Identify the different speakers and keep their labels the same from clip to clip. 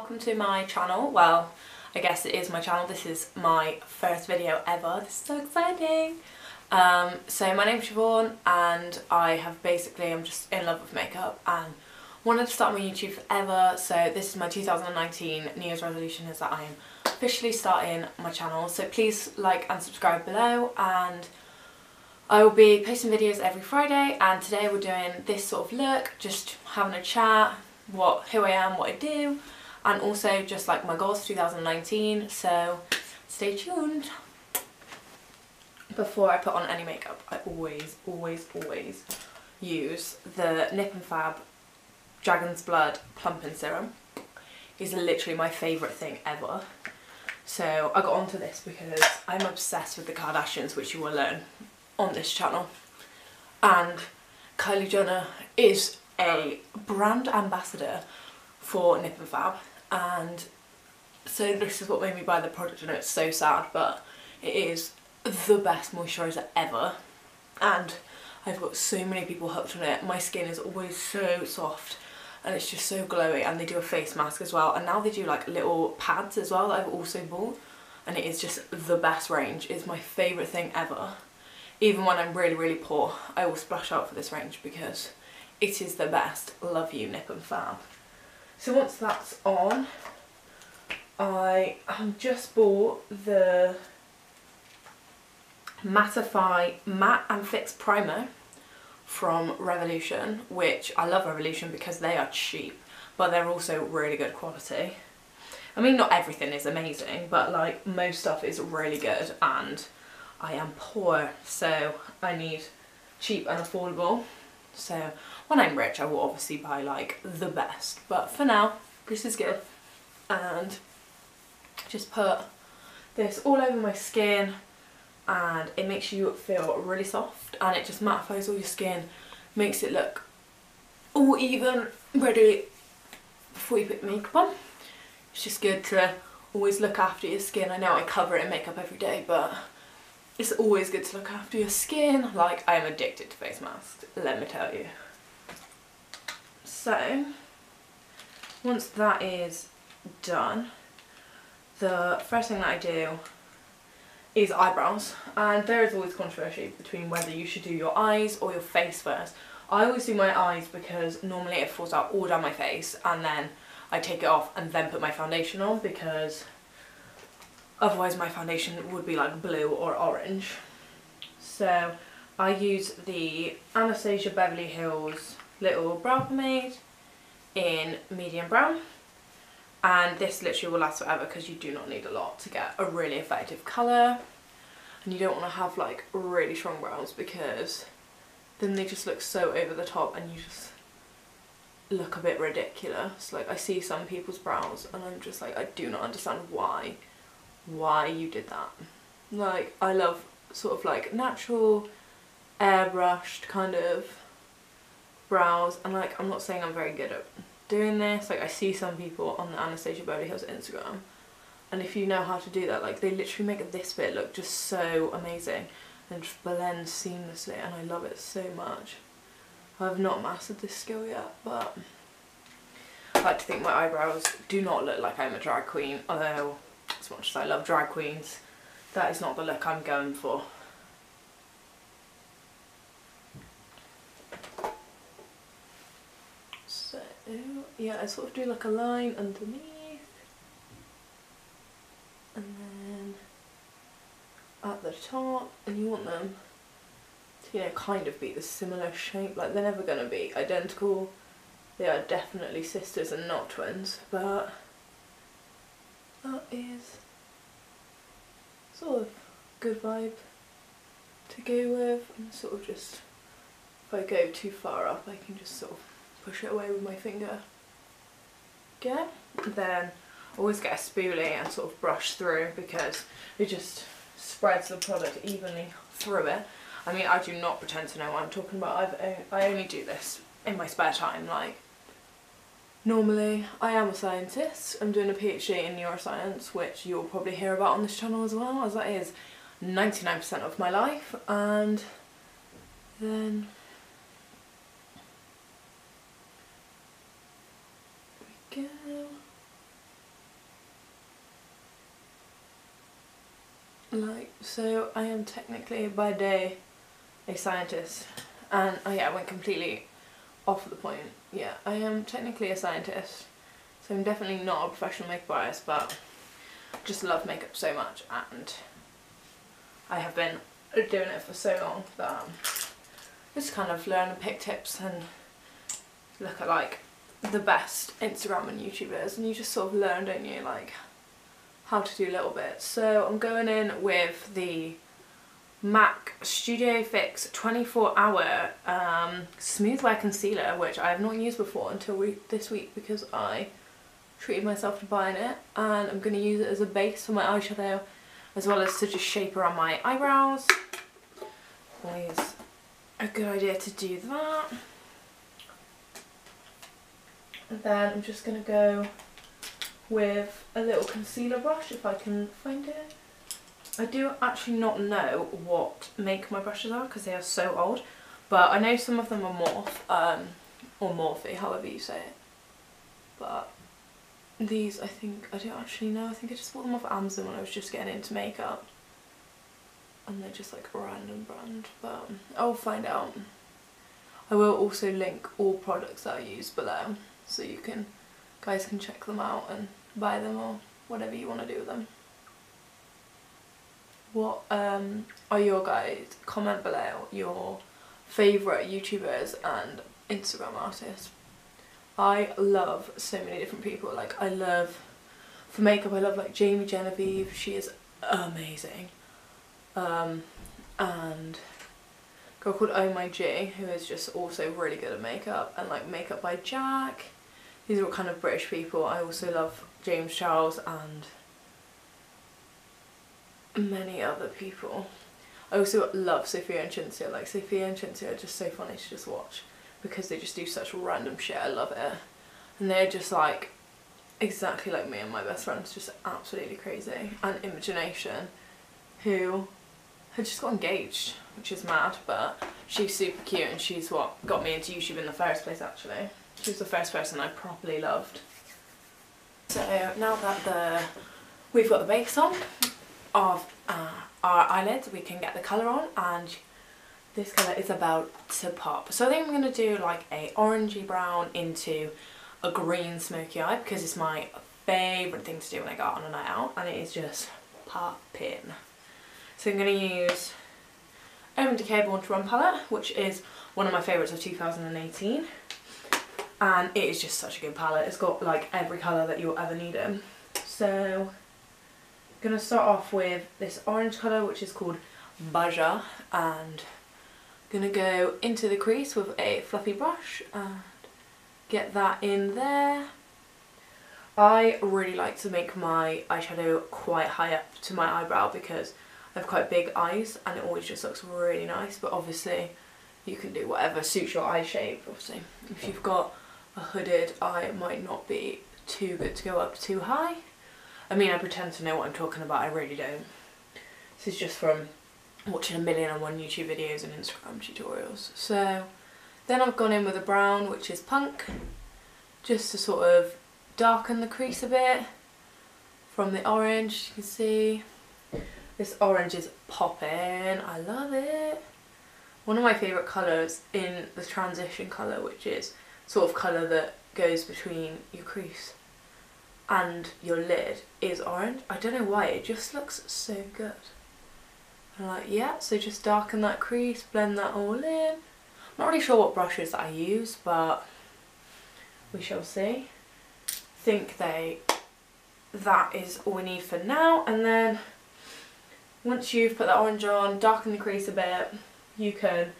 Speaker 1: welcome to my channel. Well, I guess it is my channel. This is my first video ever. This is so exciting. So my name's Siobhan and I'm just in love with makeup and wanted to start my YouTube forever. So this is my 2019 New Year's resolution, is that I am officially starting my channel. So please like and subscribe below, and I will be posting videos every Friday, and today we're doing this sort of look, just having a chat, who I am, what I do, and also just like my goals for 2019, so stay tuned. Before I put on any makeup, I always use the Nip and Fab Dragon's Blood Plumping Serum. It's literally my favourite thing ever. So I got onto this because I'm obsessed with the Kardashians, which you will learn on this channel, and Kylie Jenner is a brand ambassador for Nip and Fab, and so this is what made me buy the product. And it's so sad, but it is the best moisturiser ever, and I've got so many people hooked on it. My skin is always so soft and it's just so glowy, and they do a face mask as well, and now they do like little pads as well that I've also bought, and it is just the best range. It's my favourite thing ever. Even when I'm really poor, I will splash out for this range because it is the best. Love you, Nip and Fab. So once that's on, I have just bought the Mattify Matte and Fix Primer from Revolution, which I love Revolution because they are cheap, but they're also really good quality. I mean, not everything is amazing, but like most stuff is really good, and I am poor, so I need cheap and affordable. So when I'm rich, I will obviously buy like the best, but for now this is good. And just put this all over my skin, and it makes you feel really soft, and it just mattifies all your skin, makes it look all even, ready before you put makeup on. It's just good to always look after your skin. I know I cover it in makeup every day, but it's always good to look after your skin. Like, I am addicted to face masks, let me tell you. So once that is done, the first thing that I do is eyebrows, and there is always controversy between whether you should do your eyes or your face first. I always do my eyes because normally it falls out all down my face, and then I take it off and then put my foundation on, because otherwise my foundation would be like blue or orange. So I use the Anastasia Beverly Hills little brow pomade in medium brown, and this literally will last forever because you do not need a lot to get a really effective colour, and you don't want to have like really strong brows because then they just look so over the top and you just look a bit ridiculous. Like, I see some people's brows and I'm just like, I do not understand why you did that. Like, I love sort of like natural airbrushed kind of brows, and like, I'm not saying I'm very good at doing this. Like, I see some people on the Anastasia Beverly Hills Instagram, and if you know how to do that, like, they literally make this bit look just so amazing and just blend seamlessly, and I love it so much. I've not mastered this skill yet, but I like to think my eyebrows do not look like I'm a drag queen, although as much as I love drag queens, that is not the look I'm going for. So yeah, I sort of do like a line underneath, and then at the top, and you want them to, you know, kind of be the similar shape. Like, they're never going to be identical, they are definitely sisters and not twins, but that is sort of good vibe to go with. And sort of just, if I go too far up, I can just sort of push it away with my finger. Okay, then always get a spoolie and sort of brush through, because it just spreads the product evenly through it. I mean, I do not pretend to know what I'm talking about. I only do this in my spare time. Like, normally I am a scientist. I'm doing a PhD in neuroscience, which you'll probably hear about on this channel as well, as that is 99% of my life. And then there we go. Like, so I am technically by day a scientist, and oh yeah, I went completely off the point. Yeah, I am technically a scientist, so I'm definitely not a professional makeup artist, but just love makeup so much, and I have been doing it for so long that just kind of learn and pick tips and look at like the best Instagram and YouTubers, and you just sort of learn, don't you, like how to do little bits. So I'm going in with the MAC Studio Fix 24-hour smooth wear concealer, which I have not used before until this week because I treated myself to buying it, and I'm going to use it as a base for my eyeshadow as well as to just shape around my eyebrows. Always a good idea to do that. And then I'm just going to go with a little concealer brush if I can find it. I do actually not know what make my brushes are because they are so old, but I know some of them are Morphe, or Morphe, however you say it. But these, I think, I don't actually know, I think I just bought them off Amazon when I was just getting into makeup. And they're just like a random brand, but I'll find out. I will also link all products that I use below, so you guys can check them out and buy them or whatever you want to do with them. What are your guys, comment below your favourite YouTubers and Instagram artists. I love so many different people. Like, I love, for makeup, I love like Jamie Genevieve, she is amazing. And a girl called Oh My G, who is just also really good at makeup, and like Makeup by Jack. These are all kind of British people. I also love James Charles and many other people. I also love Sophia and Chintzia. Like, Sophia and Chintzia are just so funny to just watch because they just do such random shit. I love it. And they're just like exactly like me and my best friend's just absolutely crazy. And Imagination, who had just got engaged, which is mad, but she's super cute and she's what got me into YouTube in the first place actually. She was the first person I properly loved. So now that we've got the base on of our eyelids, we can get the colour on, and this colour is about to pop. So I think I'm going to do like a orangey brown into a green smoky eye because it's my favourite thing to do when I go out on a night out, and it is just popping. So I'm going to use Urban Decay Born to Run palette, which is one of my favourites of 2018. And it is just such a good palette. It's got like every colour that you'll ever need in. So I'm going to start off with this orange colour, which is called Baja, and I'm going to go into the crease with a fluffy brush and get that in there. I really like to make my eyeshadow quite high up to my eyebrow because I have quite big eyes and it always just looks really nice, but obviously you can do whatever suits your eye shape. Obviously if you've got a hooded eye, it might not be too good to go up too high. I mean, I pretend to know what I'm talking about, I really don't. This is just from watching 1,000,001 YouTube videos and Instagram tutorials. So then I've gone in with a brown, which is Punk, just to sort of darken the crease a bit from the orange. You can see this orange is popping, I love it. One of my favourite colours in the transition colour, which is sort of colour that goes between your crease and your lid, is orange. I don't know why, it just looks so good. And I'm like, yeah, so just darken that crease, blend that all in. I'm not really sure what brushes that I use, but we shall see. I think that is all we need for now, and then once you've put that orange on, darken the crease a bit, you can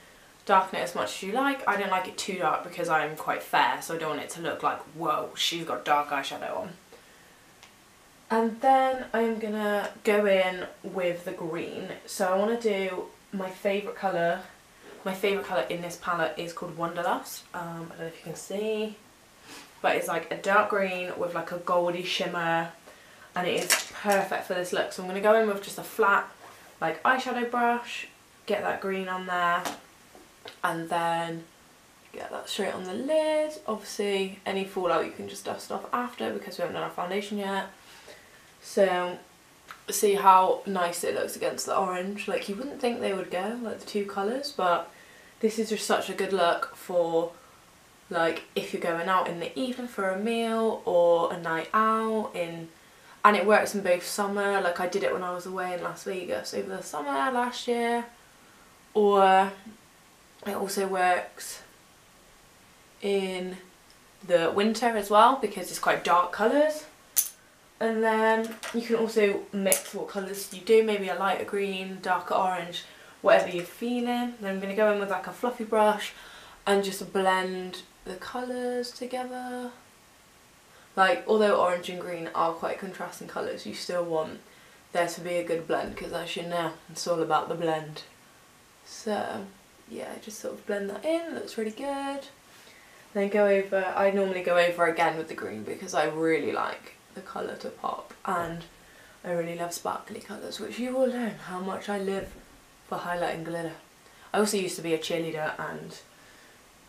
Speaker 1: darken it as much as you like. I don't like it too dark because I'm quite fair, so I don't want it to look like, whoa, she's got dark eyeshadow on. And then I'm gonna go in with the green. So I want to do my favourite colour. My favourite colour in this palette is called Wanderlust. I don't know if you can see, but it's like a dark green with like a goldy shimmer, and it is perfect for this look. So I'm going to go in with just a flat like eyeshadow brush, get that green on there, and then get that straight on the lid. Obviously any fallout you can just dust off after because we haven't done our foundation yet. So see how nice it looks against the orange. Like, you wouldn't think they would go, like the two colours, but this is just such a good look for like if you're going out in the evening for a meal or a night out and it works in both summer, like I did it when I was away in Las Vegas over the summer last year, or it also works in the winter as well because it's quite dark colours. And then you can also mix what colours you do, maybe a lighter green, darker orange, whatever you're feeling. Then I'm going to go in with like a fluffy brush and just blend the colours together. Like, although orange and green are quite contrasting colours, you still want there to be a good blend because, as you know, it's all about the blend. So yeah, just sort of blend that in, looks really good. Then go over, I normally go over again with the green because I really like the colour to pop, and I really love sparkly colours, which you all know how much I live for highlighting glitter. I also used to be a cheerleader, and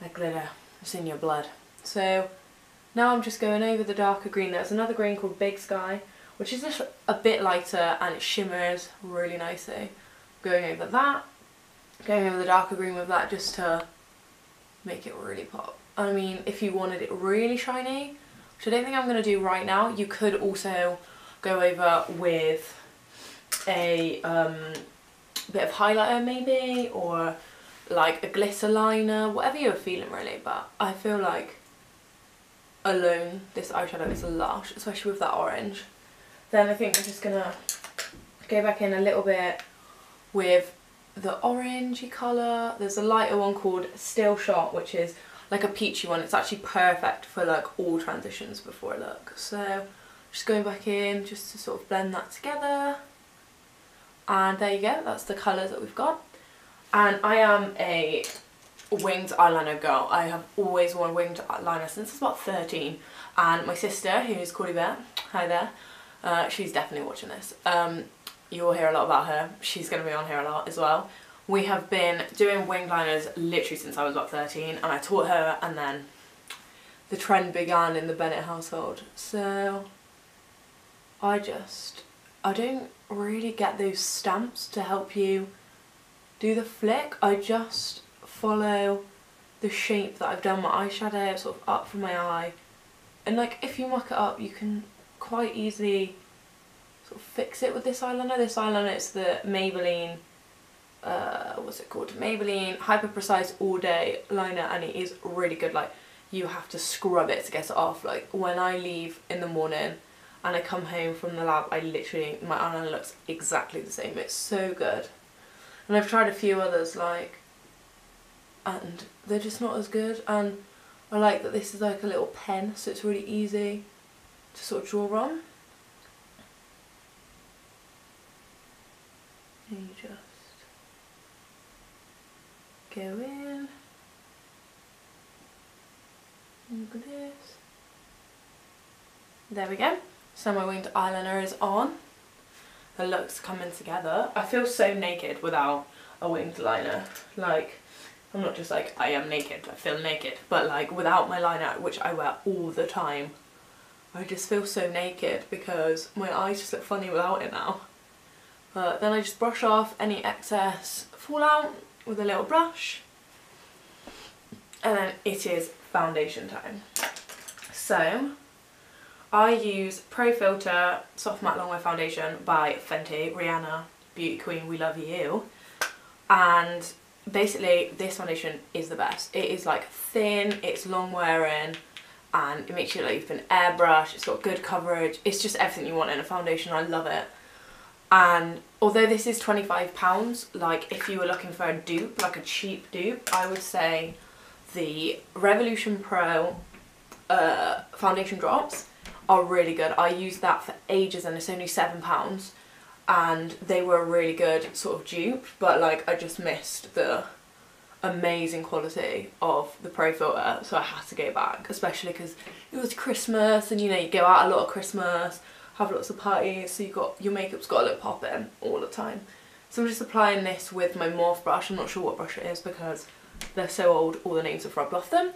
Speaker 1: like glitter, it's in your blood. So now I'm just going over the darker green. There's another green called Big Sky, which is just a bit lighter and it shimmers really nicely. Going over that, going over the darker green with that just to make it really pop. I mean, if you wanted it really shiny, which I don't think I'm going to do right now, you could also go over with a bit of highlighter maybe, or like a glitter liner, whatever you're feeling really. But I feel like alone this eyeshadow is lush, especially with that orange. Then I think I'm just going to go back in a little bit with the orangey colour. There's a lighter one called Still Shot, which is like a peachy one. It's actually perfect for like all transitions before a look. So just going back in just to sort of blend that together. And there you go, that's the colours that we've got. And I am a winged eyeliner girl. I have always worn winged eyeliner since I was about 13. And my sister, who's Cordy Bear, hi there, she's definitely watching this. You will hear a lot about her. She's going to be on here a lot as well. We have been doing winged liners literally since I was about 13, and I taught her, and then the trend began in the Bennett household. So I don't really get those stamps to help you do the flick. I just follow the shape that I've done my eyeshadow sort of up from my eye, and like if you muck it up you can quite easily sort of fix it with this eyeliner. This eyeliner is the Maybelline what's it called? Maybelline Hyper Precise All Day liner, and it is really good. Like, you have to scrub it to get it off. Like, when I leave in the morning and I come home from the lab, I literally, my eyeliner looks exactly the same. It's so good. And I've tried a few others, like, and they're just not as good. And I like that this is like a little pen, so it's really easy to sort of draw on. And you just go in, look at this. There we go. So my winged eyeliner is on. The look's coming together. I feel so naked without a winged liner. Like, I'm not just like, I am naked, I feel naked. But like, without my liner, which I wear all the time, I just feel so naked because my eyes just look funny without it now. But then I just brush off any excess fallout with a little brush, and then it is foundation time. So I use Pro Filter Soft Matte Long Wear Foundation by Fenty, Rihanna, Beauty Queen, we love you. And basically this foundation is the best. It is like thin, it's long wearing, and it makes you like you've been airbrushed, it's got good coverage, it's just everything you want in a foundation. I love it. And although this is £25, like if you were looking for a dupe, like a cheap dupe, I would say the Revolution Pro foundation drops are really good. I used that for ages and it's only £7, and they were a really good sort of dupe, but like I just missed the amazing quality of the Pro Filter, so I had to go back, especially because it was Christmas and you know you go out a lot at Christmas, have lots of parties, so you got your makeup's got to look popping all the time. So I'm just applying this with my Morph brush. I'm not sure what brush it is because they're so old, all the names have rubbed off them.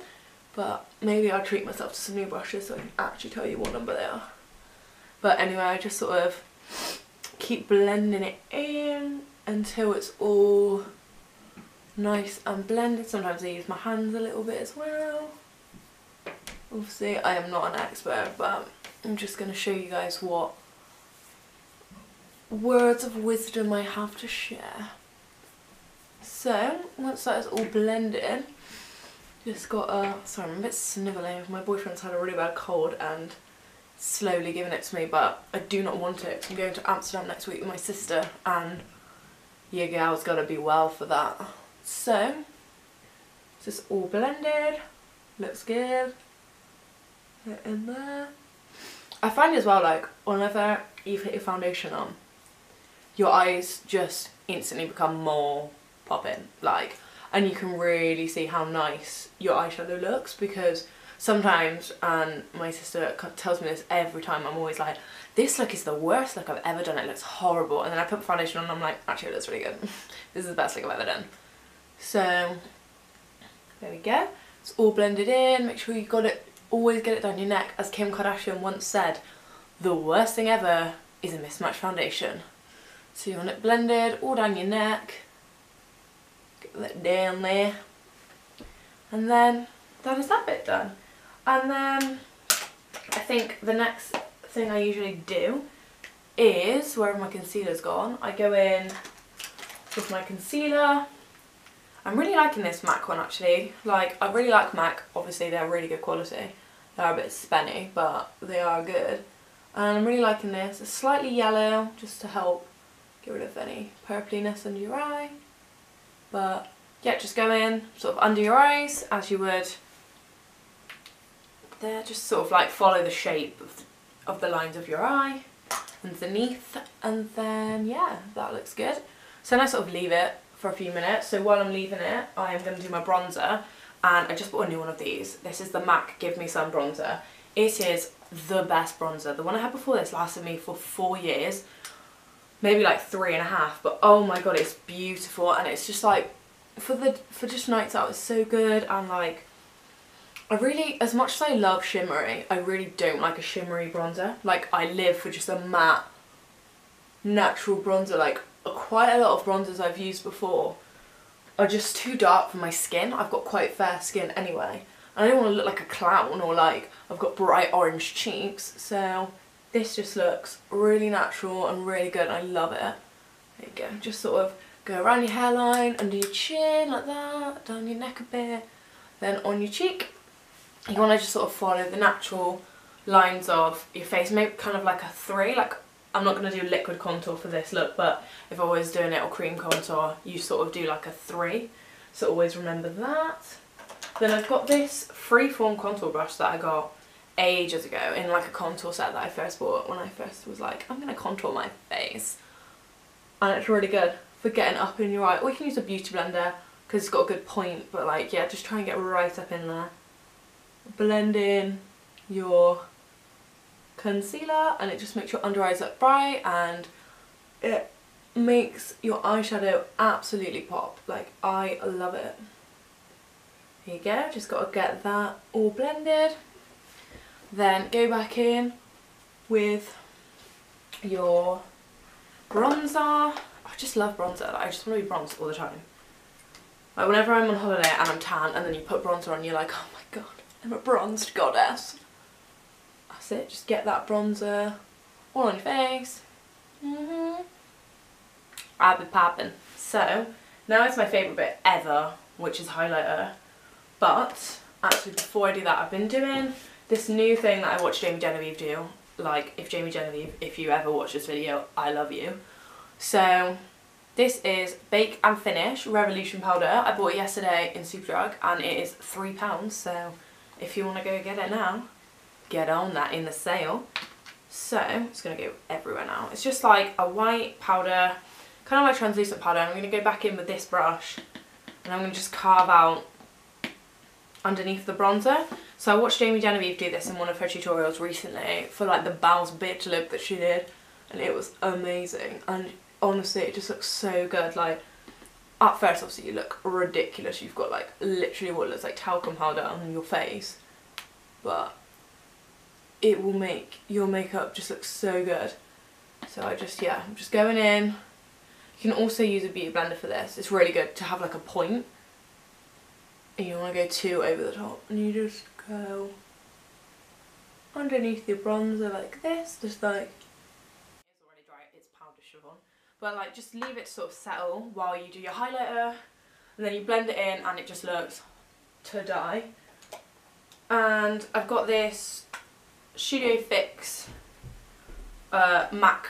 Speaker 1: But maybe I'll treat myself to some new brushes so I can actually tell you what number they are. But anyway, I just sort of keep blending it in until it's all nice and blended. Sometimes I use my hands a little bit as well. Obviously I am not an expert, but I'm just going to show you guys what words of wisdom I have to share. So once that is all blended, just got a, sorry I'm a bit snivelling, my boyfriend's had a really bad cold and slowly giving it to me, but I do not want it because I'm going to Amsterdam next week with my sister and your gal's got to be well for that. So it's just all blended, looks good, put it in there. I find as well, like whenever you put your foundation on, your eyes just instantly become more popping, like, and you can really see how nice your eyeshadow looks, because sometimes, and my sister tells me this every time, I'm always like, this look is the worst look I've ever done, it looks horrible, and then I put foundation on and I'm like, actually it looks really good. This is the best look I've ever done. So there we go, it's all blended in. Make sure you got it, always get it down your neck. As Kim Kardashian once said, the worst thing ever is a mismatched foundation. So you want it blended all down your neck, get that down there, and then that is that bit done. And then I think the next thing I usually do is, wherever my concealer's gone, I go in with my concealer. I'm really liking this MAC one actually. Like, I really like MAC, obviously they're really good quality. They are a bit spenny, but they are good. And I'm really liking this. It's slightly yellow, just to help get rid of any purpliness under your eye. But yeah, just go in sort of under your eyes as you would there, just sort of like follow the shape of the lines of your eye underneath, and then yeah, that looks good. So then I sort of leave it for a few minutes. So while I'm leaving it, I am going to do my bronzer, and I just bought a new one of these. This is the MAC Give Me Some bronzer. It is the best bronzer. The one I had before this lasted me for 4 years, maybe like 3.5, but oh my god, it's beautiful, and it's just like for just nights out, it's so good. And like, I really, as much as I love shimmery, I really don't like a shimmery bronzer. Like, I live for just a matte natural bronzer. Like, quite a lot of bronzers I've used before are just too dark for my skin. I've got quite fair skin anyway, and I don't want to look like a clown or like I've got bright orange cheeks, so this just looks really natural and really good. I love it. There you go, just sort of go around your hairline, under your chin like that, down your neck a bit, then on your cheek. You want to just sort of follow the natural lines of your face, maybe kind of like a 3. Like, I'm not going to do liquid contour for this look, but if I was doing it, or cream contour, you sort of do like a 3. So always remember that. Then I've got this freeform contour brush that I got ages ago in like a contour set that I first bought when I first was like, I'm going to contour my face. And it's really good for getting up in your eye. Or you can use a beauty blender because it's got a good point, but like, yeah, just try and get right up in there. Blend in your concealer, and it just makes your under eyes look bright, and it makes your eyeshadow absolutely pop. Like, I love it. There you go, just got to get that all blended. Then go back in with your bronzer. I just love bronzer. Like, I just want to be bronzed all the time. Like, whenever I'm on holiday and I'm tan and then you put bronzer on, you're like, oh my god, I'm a bronzed goddess. That's it, just get that bronzer all on your face. I'll be popping. So, now it's my favourite bit ever, which is highlighter. But, actually before I do that, I've been doing this new thing that I watched Jamie Genevieve do. Like, if Jamie Genevieve, if you ever watch this video, I love you. So, this is Bake and Finish Revolution Powder. I bought it yesterday in Superdrug and it is £3, so if you want to go get it now, get on that in the sale. So, it's going to go everywhere now. It's just like a white powder, kind of like translucent powder. I'm going to go back in with this brush and I'm going to just carve out underneath the bronzer. So I watched Jamie Genevieve do this in one of her tutorials recently for like the Bounce Bitch look that she did, and it was amazing. And honestly, it just looks so good. Like, at first obviously you look ridiculous, you've got like literally what looks like talcum powder on your face, but it will make your makeup just look so good. So I'm just going in. You can also use a beauty blender for this. It's really good to have like a point. And you want to go 2 over the top. And you just go underneath your bronzer like this. Just like, it's already dry, it's powder Siobhan. But like just leave it to sort of settle while you do your highlighter. And then you blend it in and it just looks to die. And I've got this Studio Fix MAC.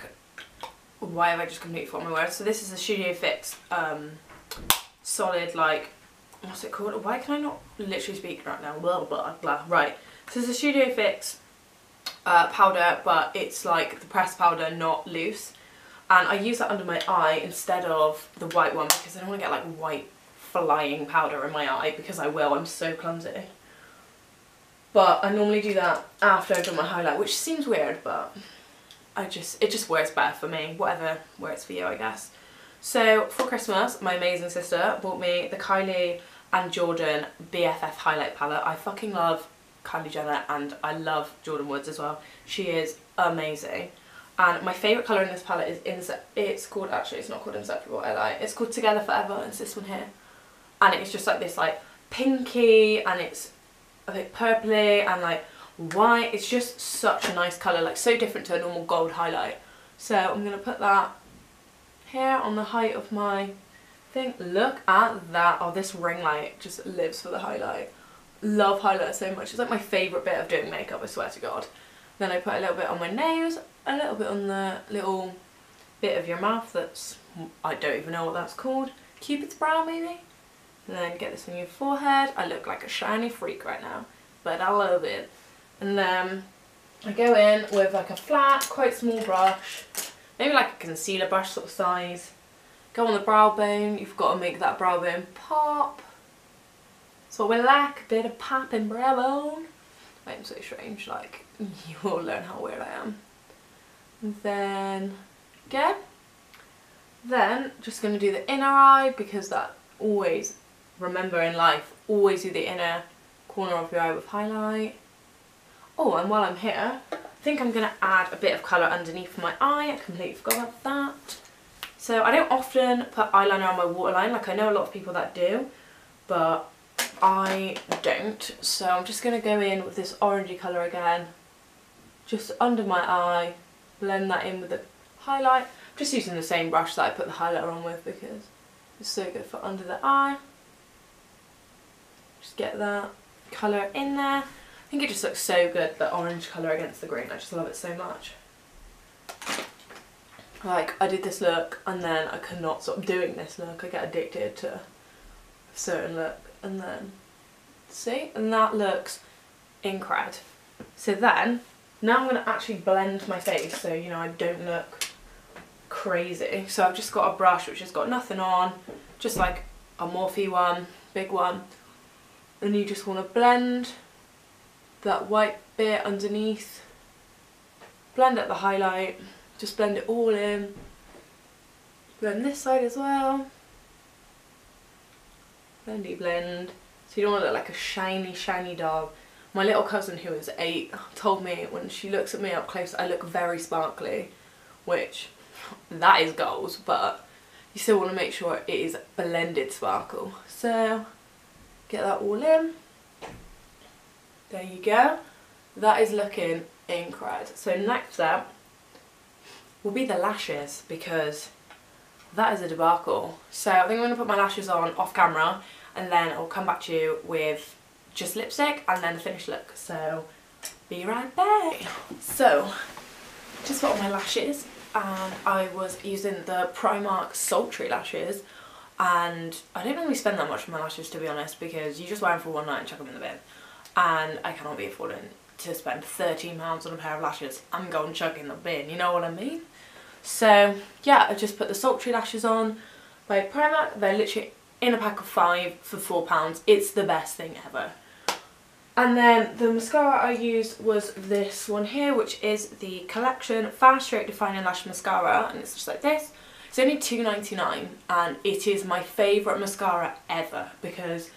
Speaker 1: Why have I just completely forgotten my words? So this is the Studio Fix solid, like, what's it called? Why can I not literally speak right now? Blah blah blah. Right. So it's a Studio Fix powder, but it's like the pressed powder, not loose. And I use that under my eye instead of the white one because I don't want to get like white flying powder in my eye, because I will. I'm so clumsy. But I normally do that after I've done my highlight, which seems weird, but it just works better for me. Whatever works for you, I guess. So for Christmas, my amazing sister bought me the Kylie and Jordan BFF highlight palette. I fucking love Kylie Jenner and I love Jordan Woods as well. She is amazing. And my favourite colour in this palette is it's called, actually it's not called Inseparable, LI. It's called Together Forever, it's this one here. And it's just like this like pinky, and it's a bit purpley and like white. It's just such a nice colour, like so different to a normal gold highlight. So I'm going to put that here on the height of my thing. Look at that. Oh, this ring light just lives for the highlight. Love highlighter so much. It's like my favourite bit of doing makeup, I swear to God. Then I put a little bit on my nose, a little bit on the little bit of your mouth that's, I don't even know what that's called. Cupid's brow maybe? And then get this on your forehead. I look like a shiny freak right now, but I love it. And then I go in with like a flat, quite small brush, maybe like a concealer brush sort of size. Go on the brow bone. You've got to make that brow bone pop. So we like a bit of pop in brow bone. I'm so strange, like you will learn how weird I am. And then again. Then just going to do the inner eye, because that always, remember in life, always do the inner corner of your eye with highlight. Oh, and while I'm here, I think I'm going to add a bit of colour underneath my eye. I completely forgot about that. So I don't often put eyeliner on my waterline, like I know a lot of people that do, but I don't. So I'm just going to go in with this orangey colour again, just under my eye, blend that in with the highlight. I'm just using the same brush that I put the highlighter on with because it's so good for under the eye. Just get that colour in there. I think it just looks so good, the orange colour against the green. I just love it so much. Like, I did this look and then I could not stop doing this look. I get addicted to a certain look. And then, see? And that looks incredible. So then, now I'm going to actually blend my face so, you know, I don't look crazy. So I've just got a brush which has got nothing on. Just like a Morphe one, big one. And you just want to blend that white bit underneath. Blend out the highlight. Just blend it all in. Blend this side as well. Blendy blend. So you don't want to look like a shiny dog. My little cousin who is 8 told me when she looks at me up close I look very sparkly, which that is goals, but you still want to make sure it is blended sparkle. So get that all in. There you go. That is looking incredible. So next up will be the lashes, because that is a debacle. So I think I'm going to put my lashes on off camera and then I'll come back to you with just lipstick and then the finished look. So be right back. So just put on my lashes, and I was using the Primark Sultry lashes, and I don't normally spend that much on my lashes, to be honest, because you just wear them for one night and chuck them in the bin, and I cannot be affording to spend £13 on a pair of lashes and go and chuck in the bin, you know what I mean? So yeah, I just put the Sultry lashes on by Primark. They're literally in a pack of 5 for £4. It's the best thing ever. And then the mascara I used was this one here, which is the Collection Fast Straight Defining Lash Mascara, and it's just like this. It's only £2.99 and it is my favourite mascara ever because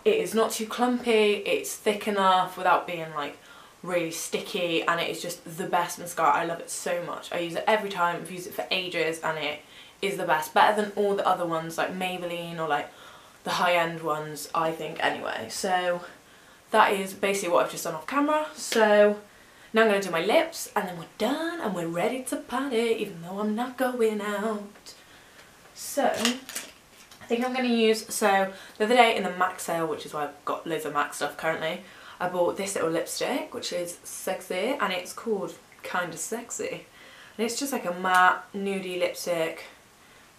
Speaker 1: it is not too clumpy, it's thick enough without being like really sticky, and it is just the best mascara. I love it so much. I use it every time. I've used it for ages and it is the best. Better than all the other ones like Maybelline or like the high-end ones, I think, anyway. So that is basically what I've just done off camera. So now I'm going to do my lips and then we're done and we're ready to party, even though I'm not going out. So I think I'm going to use, so the other day in the MAC sale, which is why I've got loads of MAC stuff currently, I bought this little lipstick which is sexy, and it's called Kinda Sexy, and it's just like a matte nudie lipstick,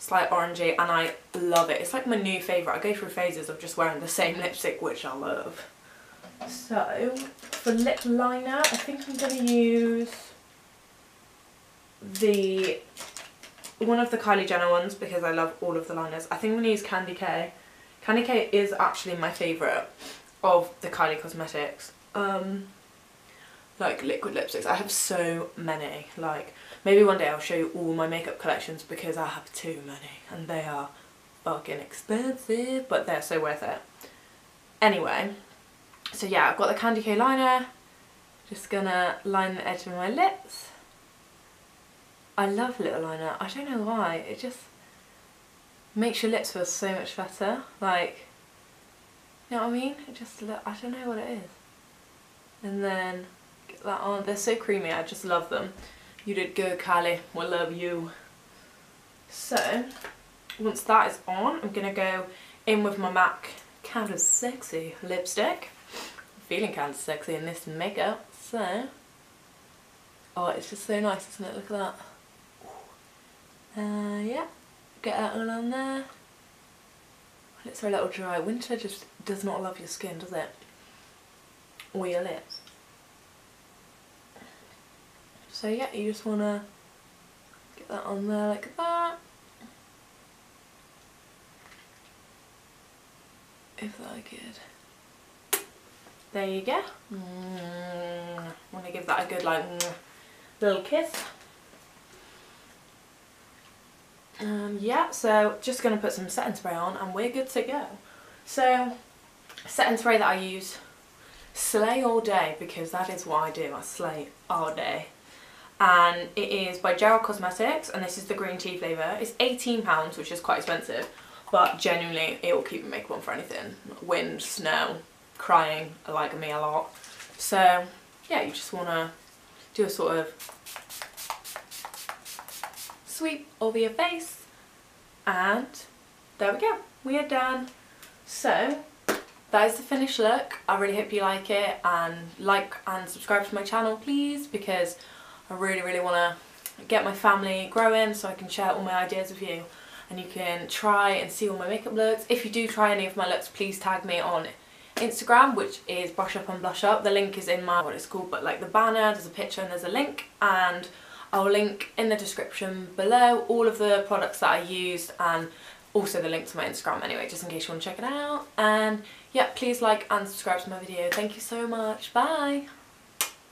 Speaker 1: slight orangey, and I love it. It's like my new favourite. I go through phases of just wearing the same lipstick, which I love. So for lip liner, I think I'm going to use one of the Kylie Jenner ones because I love all of the liners. I think I'm going to use Candy K. Candy K is actually my favourite of the Kylie Cosmetics like liquid lipsticks. I have so many. Like, maybe one day I'll show you all my makeup collections because I have too many and they are fucking expensive, but they're so worth it. Anyway, so yeah, I've got the Candy K liner. Just gonna line the edge of my lips. I love little liner. I don't know why. It just makes your lips feel so much better. Like, you know what I mean? It just, I don't know what it is. And then get that on. They're so creamy. I just love them. You did good, Kylie. We love you. So once that is on, I'm gonna go in with my MAC Kinda Sexy lipstick. I'm feeling kinda sexy in this makeup. So, oh, it's just so nice, isn't it? Look at that. Yeah, get that all on there. Lips are a little dry. Winter just does not love your skin, does it? Or your lips. So yeah, you just want to get that on there like that. If that good. There you go. Want to give that a good like little kiss. Yeah, so just going to put some setting spray on and we're good to go. So setting spray that I use, slay all day, because that is what I do. I slay all day. And it is by Gerald Cosmetics, and this is the green tea flavour. It's £18, which is quite expensive, but genuinely it will keep your makeup on for anything. Wind, snow, crying, I like me a lot. So yeah, you just want to do a sort of sweep over your face, and there we go, we are done. So that is the finished look. I really hope you like it, and like and subscribe to my channel please, because I really want to get my family growing so I can share all my ideas with you and you can try and see all my makeup looks. If you do try any of my looks, please tag me on Instagram, which is Brush Up and Blush Up. The link is in my, what it's called, but like the banner, there's a picture and there's a link, and I'll link in the description below all of the products that I used and also the link to my Instagram anyway, just in case you want to check it out. And yeah, please like and subscribe to my video. Thank you so much. Bye!